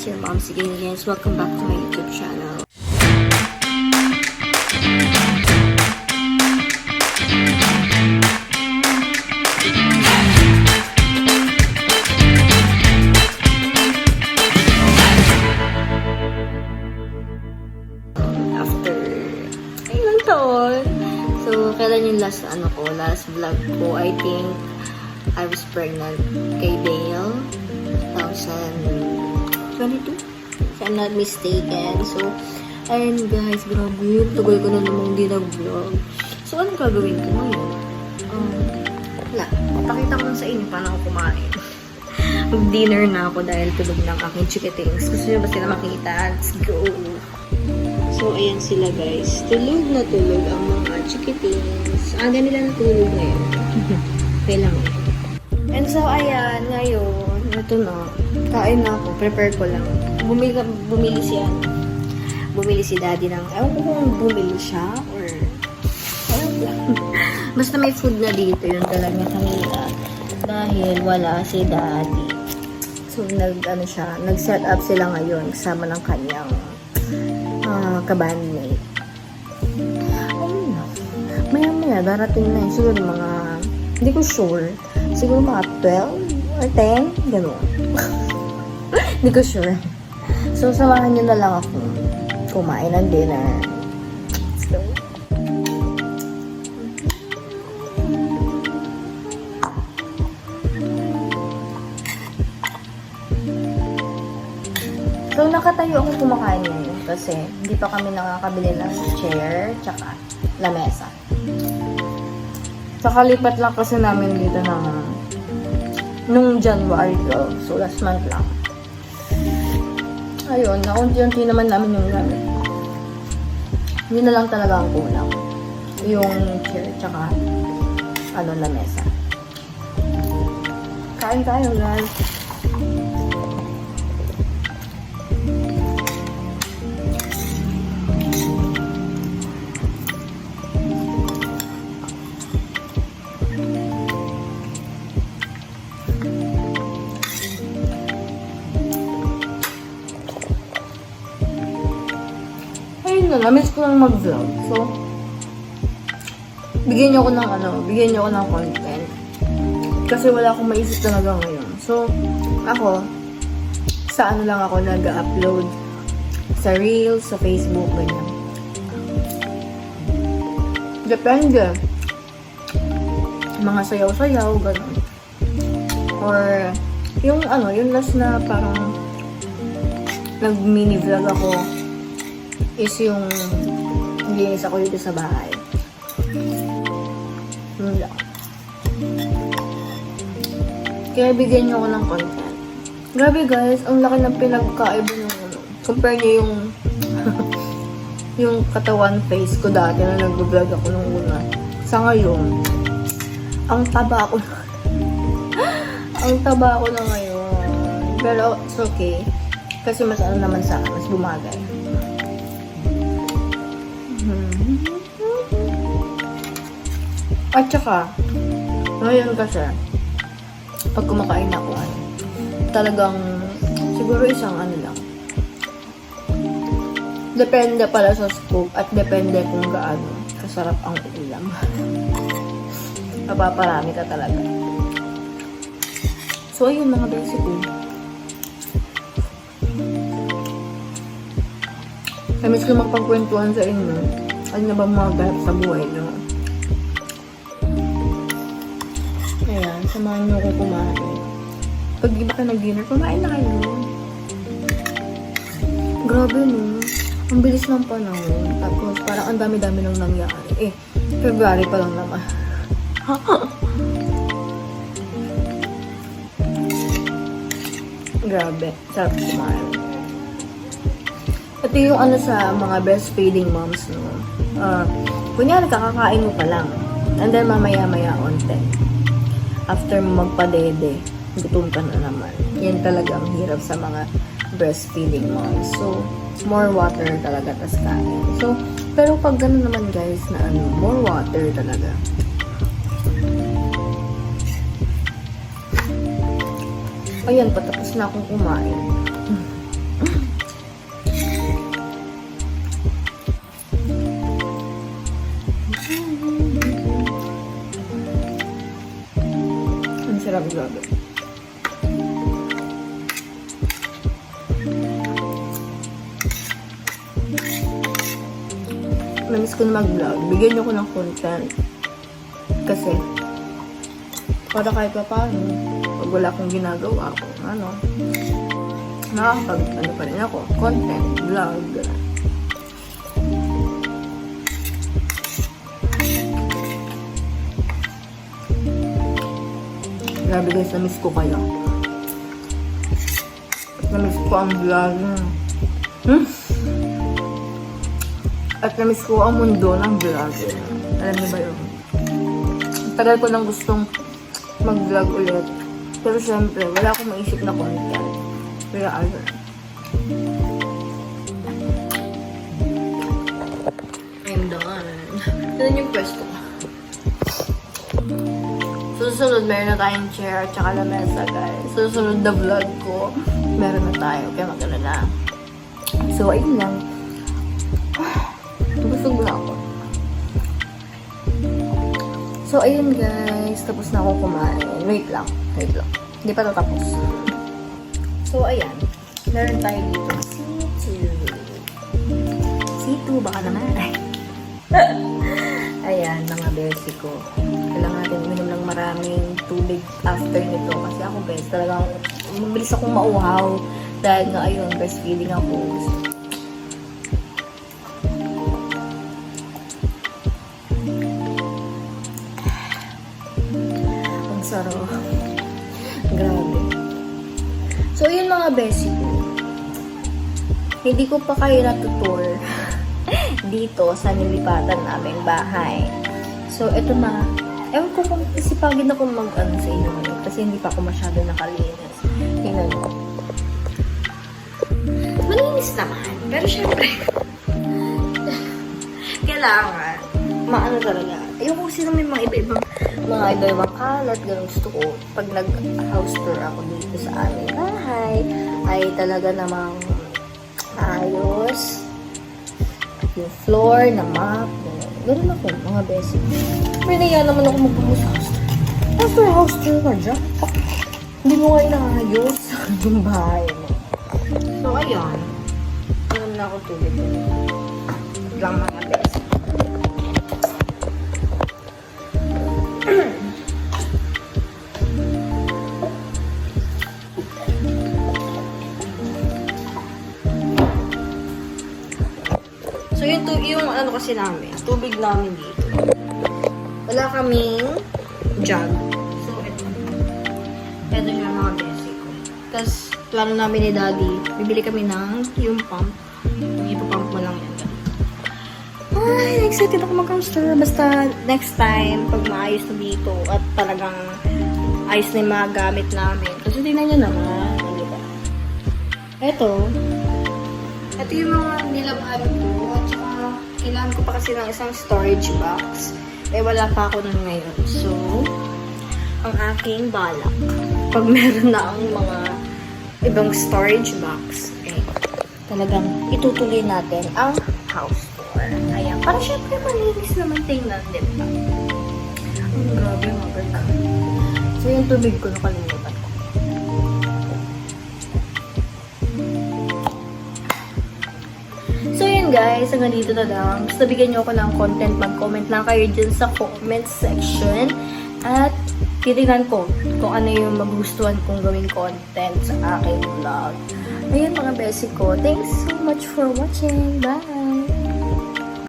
your Mom's Ingredients. Welcome back to my YouTube channel. After ilang taon. So, kailan yung last vlog ko? I think I was pregnant kay Dale. 2022? If I'm not mistaken. So, ayun guys, grabe. Tagal ko na namang di nag-vlog. So, anong gagawin ko ngayon? Wala. Pakita ko lang sa inyo paano ako kumain. Mag-dinner na ako dahil tulog ng aking chikitings. Gusto nyo ba sila makita? Let's go! So, ayan sila guys. Tulog na tulog ang mga chikitings. Aga nila natulog ngayon. Okay lang. And so, ayan, ngayon, ito na. Kain na ako. Prepare ko lang. Bumili si daddy ng, ewan ko kung bumili siya or ewan lang. Basta may food na dito. Yun talaga kanila. Dahil wala si daddy. So, nag-set up sila ngayon kasama ng kanyang kabandmate. Ayun na. Maya-maya, darating na yun. Siguro mga, hindi ko sure. Siguro mga 12 or 10. Ganun. Hindi ko sure. So, samahan nyo na lang ako kumain ng dinner. Let's go. So, nakatayo ako kumakain ngayon kasi hindi pa kami nakakabili ng chair tsaka lamesa. Kakalipat lang kasi namin dito nung January 12. So, last month lang. Ayun, naunti-unti naman namin yung gamit. Yun na lang talaga ang kulang. Yung chair tsaka lamesa. Kain tayo, guys. Namiss ko lang mag-vlog. So, bigyan niyo ako ng content. Kasi wala akong maisip talaga ngayon. So, ako, sa lang ako nag-upload sa Reels, sa Facebook, ganyan. Depende. Mga sayaw-sayaw, gano'n. Or, yung last na parang nag-mini vlog ako is yung linis ako dito sa bahay. Yun lang. Kaya bigyan niyo ako ng content. Grabe guys, ang laki ng pinagkaiba ng compare niyo yung yung katawan face ko dati na nag-vlog ako nung una. Sa ngayon, ang taba ako na ngayon. Pero it's okay. Kasi mas naman sa akin, mas bumagay. At saka, ngayon kasi, pag kumakain ako, talagang, siguro isang lang. Depende pala sa scoop at depende kung gaano kasarap ang ulam. Mapaparami ka talaga. So, ayun mga basic ko. Namiss ko magpagkwentuhan sa inyo. Ano na ba mga ganap sa buhay nyo? Ayan, samahan nyo ko kumain. Pag di ba ka nag-dinner, kumain na kayo. Grabe no. Ang bilis ng panahon. Tapos parang ang dami-dami nang nangyari. February pa lang naman. Grabe. Sarap kumain. Ito yung sa mga breastfeeding moms, no? Kunyari, kakakain mo pa lang. And then, mamaya-maya onte. After mo magpadede, gutom ka na naman. Yan talaga ang hirap sa mga breastfeeding moms. So, more water talaga tas kain. So, pero pag gano'n naman guys, na more water talaga. Ayan, patapos na akong kumain. Ang sarap, grabe. Namiss ko na mag-vlog. Bigyan niyo ko ng content. Kasi, para kahit pa paano, pag wala akong ginagawa ko, nakakapag, pa rin ako, content, vlog. Grabe guys, namiss ko kayo. Namiss ko ang vlog. At namiss ko ang mundo ng vlog. Alam niyo ba yun? Tagal ko nang gustong mag-vlog ulit. Pero syempre, wala akong maisip na content. Kaya ano. I'm done. Saan yung pwesto ko? Susunod, meron na tayong chair at saka lamesa, guys. Susunod na vlog ko, meron na tayo. Kaya maganda na. So, ayun lang. Busog na ako. So, ayun guys. Tapos na ako kumain. Wait lang. Hindi pa tapos. So, ayan. Meron tayo dito. C2. Baka naman. Ayan, mga besi ko. Kailangan natin uminom ng maraming tubig after nito. Kasi ako, guys, talagang mabilis akong mauhaw. Dahil nga, ayun, breastfeeding ako. Sarap. Grabe. So, yun mga besi ko. Hindi ko pa kayo natutour dito sa nilipatan naming bahay. So, eto na. Ewan ko kung isipagin ako mag-ano sa inyo ngayon. Kasi hindi pa ako masyado nakalinis. Tingnan mo. Malinis naman. Pero syempre, kailangan maano talaga. Ayoko kasi may mga iba-ibang kalat, ganun gusto ko. Pag nag-house tour ako dito sa aming bahay, ay talaga namang ayos. Yung floor na map, ganun ako, mga basic. May naya naman ako magpumus sa house tour. After house tour ka dyan, hindi mo nga inaayos yung bahay mo. So, ayun. Alam na ako tubig. Lang mga basic. So, yung ano kasi namin, tubig namin dito. Wala kaming jug. So, ito. Ito siya mga basic ko. Tapos, plano namin ni Daddy, bibili kami ng yung pump. Yung ipapump mo lang yan. Ay, excited ako mag-house tour. Basta, next time, pag maayos na dito at talagang ayos na yung mga gamit namin. Kasi tingnan nyo naman. Diba? Ito yung mga nilabhan ko. At saka, kailangan ko pa kasi ng isang storage box. Eh, wala pa ako nun ngayon. So, ang aking balak, pag meron na ang mga ibang storage box, eh, talagang itutuloy natin ang house tour. Ayan. Para syempre, malinis naman tingnan, diba? Ang grabe mga bird. So, yung tubig ko, nakalimutan ko. So, yun guys, hanggang dito na lang. Basta bigyan nyo ako ng content, mag-comment lang kayo dyan sa comment section. At titignan ko kung ano yung magustuhan kong gawing content sa aking vlog. Ayun mga besi ko. Thanks so much for watching. Bye!